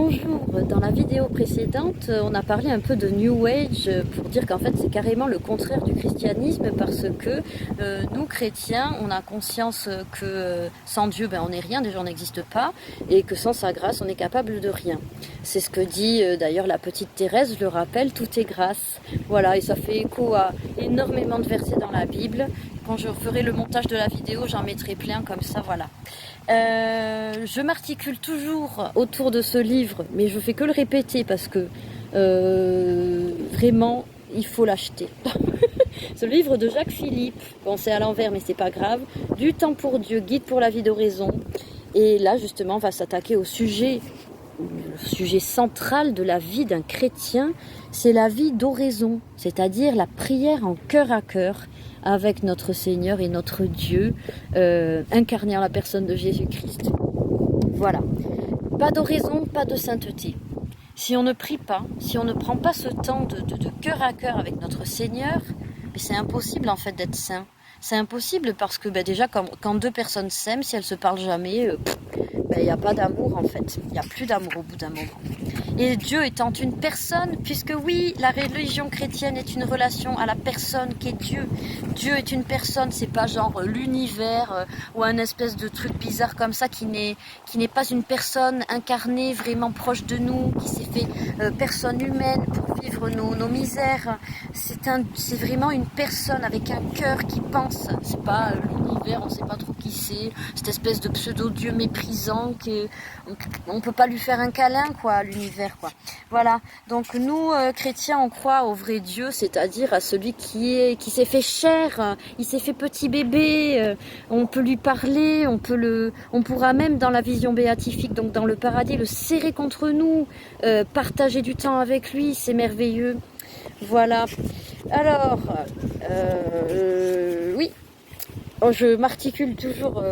Bonjour, dans la vidéo précédente, on a parlé un peu de New Age pour dire qu'en fait c'est carrément le contraire du christianisme parce que nous chrétiens, on a conscience que sans Dieu on n'est rien, déjà on n'existe pas, et que sans sa grâce on est capable de rien. C'est ce que dit d'ailleurs la petite Thérèse, je le rappelle, tout est grâce. Voilà, et ça fait écho à énormément de versets dans la Bible. Quand je ferai le montage de la vidéo, j'en mettrai plein comme ça, voilà. Je m'articule toujours autour de ce livre, mais je fais que le répéter parce que vraiment, il faut l'acheter. Ce livre de Jacques Philippe, bon c'est à l'envers mais c'est pas grave, Du temps pour Dieu, guide pour la vie d'oraison. Et là justement, on va s'attaquer au sujet. Le sujet central de la vie d'un chrétien, c'est la vie d'oraison, c'est-à-dire la prière en cœur à cœur avec notre Seigneur et notre Dieu, incarné en la personne de Jésus-Christ. Voilà. Pas d'oraison, pas de sainteté. Si on ne prie pas, si on ne prend pas ce temps de cœur à cœur avec notre Seigneur, c'est impossible en fait d'être saint. C'est impossible parce que déjà quand deux personnes s'aiment, si elles se parlent jamais, il n'y a pas d'amour en fait. Il n'y a plus d'amour au bout d'un moment. Et Dieu étant une personne, puisque oui, la religion chrétienne est une relation à la personne qui est Dieu. Dieu est une personne, c'est pas genre l'univers ou un espèce de truc bizarre comme ça qui n'est pas une personne incarnée, vraiment proche de nous, qui s'est fait personne humaine pour vivre nos misères. C'est vraiment une personne avec un cœur qui pense. C'est pas l'univers, on sait pas trop qui c'est. Cette espèce de pseudo-dieu méprisant on peut pas lui faire un câlin quoi, à l'univers quoi. Voilà. Donc nous chrétiens, on croit au vrai Dieu, c'est-à-dire à celui qui s'est fait chair, il s'est fait petit bébé. On peut lui parler, on pourra même dans la vision béatifique, donc dans le paradis, le serrer contre nous, partager du temps avec lui, c'est merveilleux. Voilà. Alors, oui, je m'articule toujours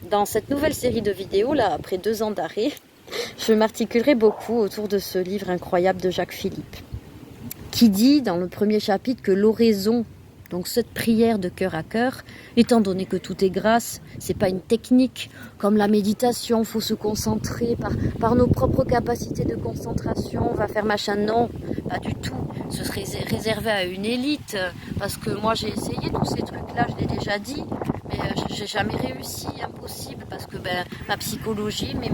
dans cette nouvelle série de vidéos, là, après 2 ans d'arrêt, je m'articulerai beaucoup autour de ce livre incroyable de Jacques Philippe, qui dit dans le premier chapitre que l'oraison, donc cette prière de cœur à cœur, étant donné que tout est grâce, c'est pas une technique comme la méditation, faut se concentrer par nos propres capacités de concentration, on va faire machin, non, pas du tout. Ce serait réservé à une élite, parce que moi j'ai essayé tous ces trucs-là, je l'ai déjà dit, mais j'ai jamais réussi, impossible, parce que ma psychologie, mes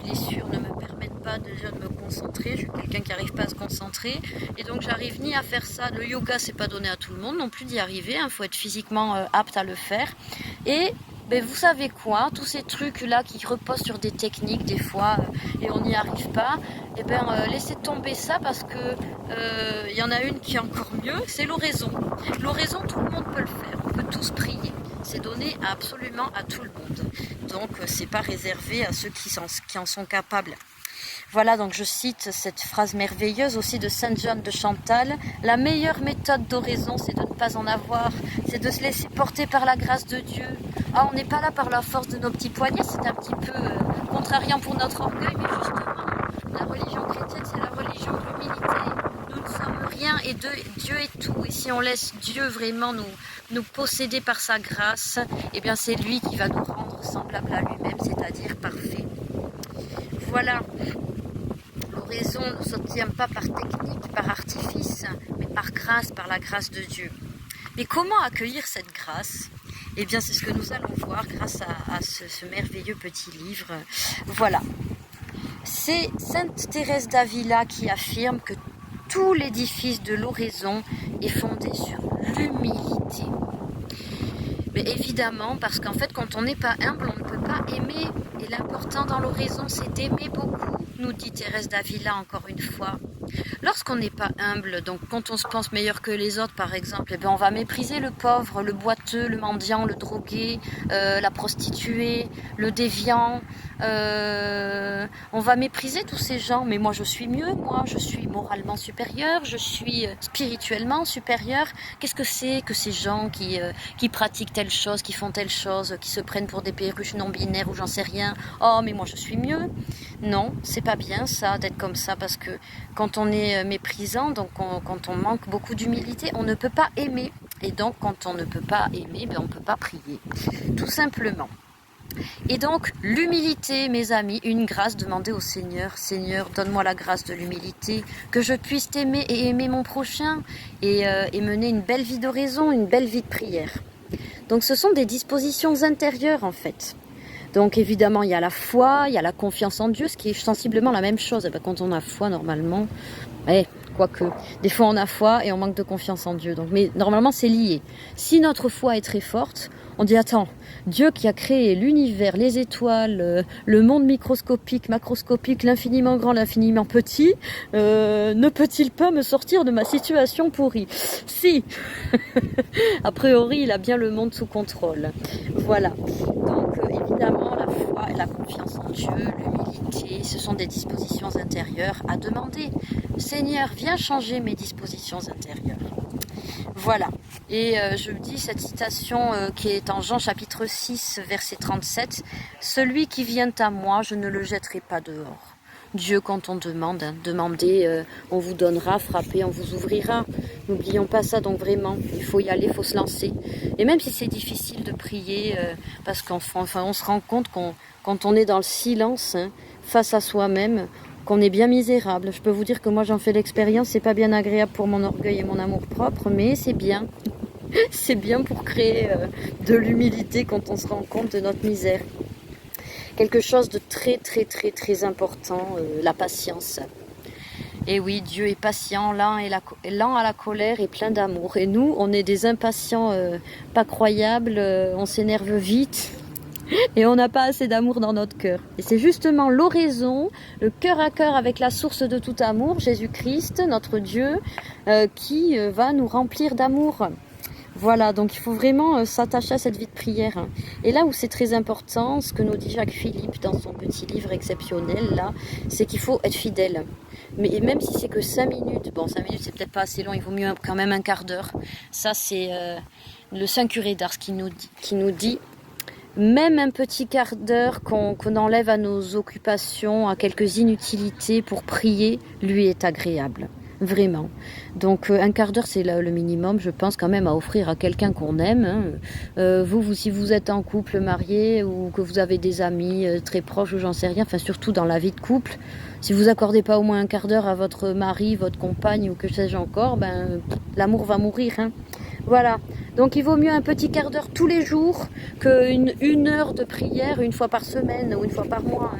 blessures ne me permettent pas déjà de me concentrer, je suis quelqu'un qui n'arrive pas à se concentrer, et donc j'arrive ni à faire ça, le yoga c'est pas donné à tout le monde non plus d'y arriver, faut être physiquement apte à le faire, et vous savez quoi, tous ces trucs-là qui reposent sur des techniques des fois et on n'y arrive pas, laissez tomber ça parce que y en a une qui est encore mieux, c'est l'oraison. L'oraison, tout le monde peut le faire, on peut tous prier. C'est donné absolument à tout le monde. Donc c'est pas réservé à ceux qui en sont capables. Voilà, donc je cite cette phrase merveilleuse aussi de Sainte Jeanne de Chantal. La meilleure méthode d'oraison, c'est de ne pas en avoir, c'est de se laisser porter par la grâce de Dieu. Ah, on n'est pas là par la force de nos petits poignets, c'est un petit peu contrariant pour notre orgueil, mais justement, la religion chrétienne, c'est la religion de l'humilité. Nous ne sommes rien et Dieu est tout. Et si on laisse Dieu vraiment nous posséder par sa grâce, c'est lui qui va nous rendre semblables à lui-même, c'est-à-dire parfaits. Voilà. L'oraison ne s'obtient pas par technique, par artifice, mais par grâce, par la grâce de Dieu. Mais comment accueillir cette grâce ? C'est ce que nous allons voir grâce à ce merveilleux petit livre. Voilà. C'est Sainte Thérèse d'Avila qui affirme que tout l'édifice de l'oraison est fondé sur l'humilité. Mais évidemment, parce qu'en fait, quand on n'est pas humble, on ne peut pas aimer. Et l'important dans l'oraison, c'est d'aimer beaucoup, nous dit Thérèse d'Avila encore une fois. Lorsqu'on n'est pas humble, donc quand on se pense meilleur que les autres par exemple, on va mépriser le pauvre, le boiteux, le mendiant, le drogué, la prostituée, le déviant. On va mépriser tous ces gens, mais moi je suis mieux, moi je suis moralement supérieur, je suis spirituellement supérieur. Qu'est-ce que c'est que ces gens qui pratiquent telle chose, qui font telle chose, qui se prennent pour des perruches non binaires ou j'en sais rien. Oh mais moi je suis mieux. Non, c'est pas bien ça d'être comme ça, parce que quand on est méprisant, donc quand on manque beaucoup d'humilité, on ne peut pas aimer. Et donc quand on ne peut pas aimer, on ne peut pas prier, tout simplement. Et donc, l'humilité, mes amis, une grâce, demandez au Seigneur, Seigneur, donne-moi la grâce de l'humilité, que je puisse t'aimer et aimer mon prochain, et mener une belle vie d'oraison, une belle vie de prière. Donc, ce sont des dispositions intérieures, en fait. Donc, évidemment, il y a la foi, il y a la confiance en Dieu, ce qui est sensiblement la même chose. Et bien, quand on a foi, normalement, quoique, des fois on a foi et on manque de confiance en Dieu. Donc, mais normalement, c'est lié. Si notre foi est très forte, on dit, attends, Dieu qui a créé l'univers, les étoiles, le monde microscopique, macroscopique, l'infiniment grand, l'infiniment petit, ne peut-il pas me sortir de ma situation pourrie? Si. A priori, il a bien le monde sous contrôle. Voilà. Donc, évidemment, la foi et la confiance en Dieu, l'humilité, ce sont des dispositions intérieures à demander. Seigneur, viens changer mes dispositions intérieures. Voilà. Et je dis cette citation qui est en Jean chapitre 6, verset 37. « Celui qui vient à moi, je ne le jetterai pas dehors. » Dieu, quand on demande, demandez, on vous donnera, frappez, on vous ouvrira. N'oublions pas ça, donc vraiment, il faut y aller, il faut se lancer. Et même si c'est difficile de prier, parce qu'on se rend compte quand on est dans le silence, face à soi-même, qu'on est bien misérable. Je peux vous dire que moi j'en fais l'expérience, c'est pas bien agréable pour mon orgueil et mon amour propre, mais c'est bien. C'est bien pour créer de l'humilité quand on se rend compte de notre misère. Quelque chose de très très très très important, la patience. Et oui, Dieu est patient, lent à la colère et plein d'amour. Et nous, on est des impatients pas croyables, on s'énerve vite et on n'a pas assez d'amour dans notre cœur. Et c'est justement l'oraison, le cœur à cœur avec la source de tout amour, Jésus-Christ, notre Dieu, qui va nous remplir d'amour. Voilà, donc il faut vraiment s'attacher à cette vie de prière. Et là où c'est très important, ce que nous dit Jacques Philippe dans son petit livre exceptionnel, là, c'est qu'il faut être fidèle. Mais même si c'est que 5 minutes, bon 5 minutes c'est peut-être pas assez long, il vaut mieux quand même un quart d'heure. Ça c'est le Saint Curé d'Ars qui nous dit même un petit quart d'heure qu'on enlève à nos occupations, à quelques inutilités pour prier, lui est agréable. Vraiment. Donc un quart d'heure c'est le minimum, je pense quand même à offrir à quelqu'un qu'on aime. Vous, si vous êtes en couple marié ou que vous avez des amis très proches ou j'en sais rien, enfin surtout dans la vie de couple, si vous accordez pas au moins un quart d'heure à votre mari, votre compagne ou que sais-je encore, ben l'amour va mourir. Voilà. Donc il vaut mieux un petit quart d'heure tous les jours qu'une heure de prière une fois par semaine ou une fois par mois.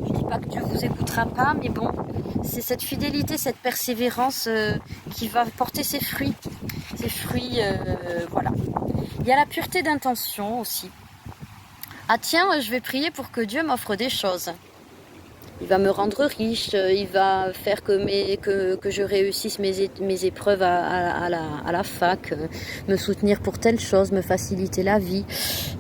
Je dis pas que Dieu vous écoutera pas, mais bon, c'est cette fidélité, cette persévérance qui va porter ses fruits. Ses fruits, voilà. Il y a la pureté d'intention aussi. Ah tiens, je vais prier pour que Dieu m'offre des choses. Il va me rendre riche, il va faire que je réussisse mes épreuves à la fac, me soutenir pour telle chose, me faciliter la vie.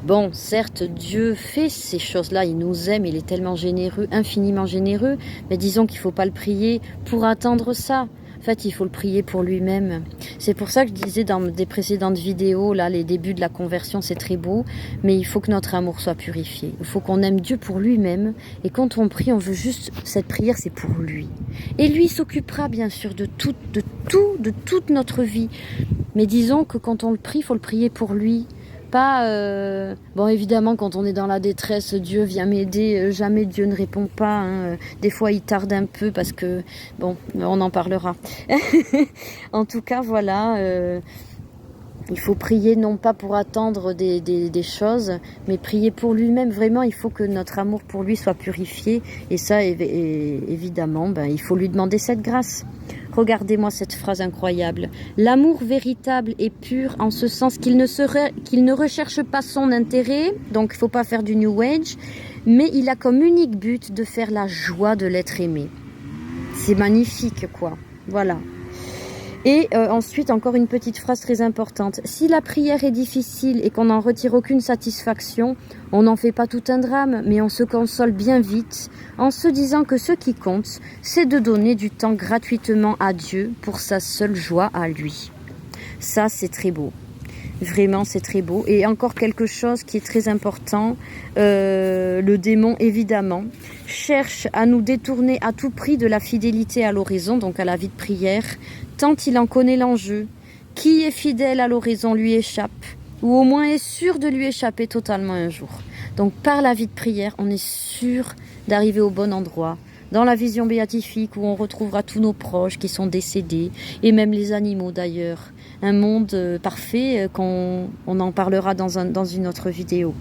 Bon, certes, Dieu fait ces choses-là, il nous aime, il est tellement généreux, infiniment généreux, mais disons qu'il ne faut pas le prier pour attendre ça. En fait, il faut le prier pour lui-même. C'est pour ça que je disais dans des précédentes vidéos, là, les débuts de la conversion, c'est très beau, mais il faut que notre amour soit purifié. Il faut qu'on aime Dieu pour lui-même, et quand on prie, on veut juste, cette prière, c'est pour lui. Et lui s'occupera, bien sûr, de toute notre vie. Mais disons que quand on le prie, il faut le prier pour lui. Pas bon, évidemment quand on est dans la détresse, Dieu vient m'aider, jamais Dieu ne répond pas, des fois il tarde un peu parce que bon, on en parlera. En tout cas voilà, il faut prier non pas pour attendre des choses, mais prier pour lui-même. Vraiment, il faut que notre amour pour lui soit purifié, et ça évidemment il faut lui demander cette grâce. Regardez-moi cette phrase incroyable. L'amour véritable et pur en ce sens qu'il ne recherche pas son intérêt, donc il ne faut pas faire du New Age, mais il a comme unique but de faire la joie de l'être aimé. C'est magnifique, quoi. Voilà. Et ensuite, encore une petite phrase très importante. Si la prière est difficile et qu'on n'en retire aucune satisfaction, on n'en fait pas tout un drame, mais on se console bien vite en se disant que ce qui compte, c'est de donner du temps gratuitement à Dieu pour sa seule joie à lui. Ça, c'est très beau. Vraiment, c'est très beau. Et encore quelque chose qui est très important, le démon, évidemment, cherche à nous détourner à tout prix de la fidélité à l'oraison, donc à la vie de prière, tant il en connaît l'enjeu. Qui est fidèle à l'oraison lui échappe, ou au moins est sûr de lui échapper totalement un jour. Donc par la vie de prière, on est sûr d'arriver au bon endroit. Dans la vision béatifique où on retrouvera tous nos proches qui sont décédés, et même les animaux d'ailleurs. Un monde parfait qu'on en parlera dans une autre vidéo.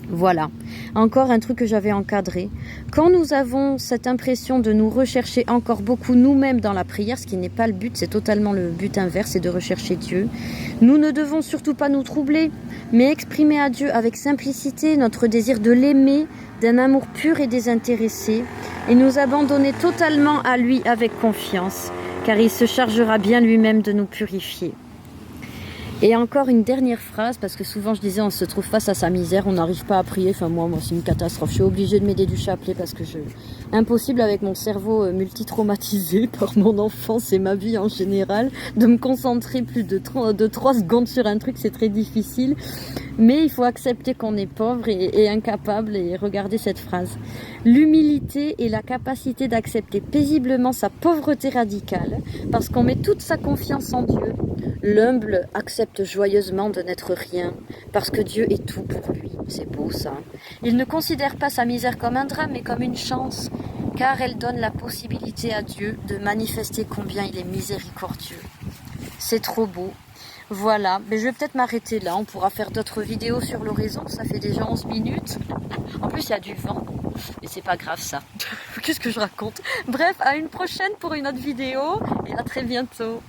Voilà, encore un truc que j'avais encadré. Quand nous avons cette impression de nous rechercher encore beaucoup nous-mêmes dans la prière, ce qui n'est pas le but, c'est totalement le but inverse, c'est de rechercher Dieu. Nous ne devons surtout pas nous troubler, mais exprimer à Dieu avec simplicité notre désir de l'aimer, d'un amour pur et désintéressé, et nous abandonner totalement à lui avec confiance, car il se chargera bien lui-même de nous purifier. Et encore une dernière phrase, parce que souvent je disais on se trouve face à sa misère, on n'arrive pas à prier, enfin moi c'est une catastrophe, je suis obligée de m'aider du chapelet parce que impossible avec mon cerveau multitraumatisé par mon enfance et ma vie en général, de me concentrer plus de 3 secondes sur un truc, c'est très difficile. Mais il faut accepter qu'on est pauvre et incapable, et regarder cette phrase. L'humilité est la capacité d'accepter paisiblement sa pauvreté radicale, parce qu'on met toute sa confiance en Dieu. L'humble accepte joyeusement de n'être rien, parce que Dieu est tout pour lui. C'est beau ça. Il ne considère pas sa misère comme un drame, mais comme une chance, car elle donne la possibilité à Dieu de manifester combien il est miséricordieux. C'est trop beau. Voilà, mais je vais peut-être m'arrêter là, on pourra faire d'autres vidéos sur l'horizon, ça fait déjà 11 minutes. En plus il y a du vent, mais c'est pas grave ça. Qu'est-ce que je raconte? Bref, à une prochaine pour une autre vidéo, et à très bientôt.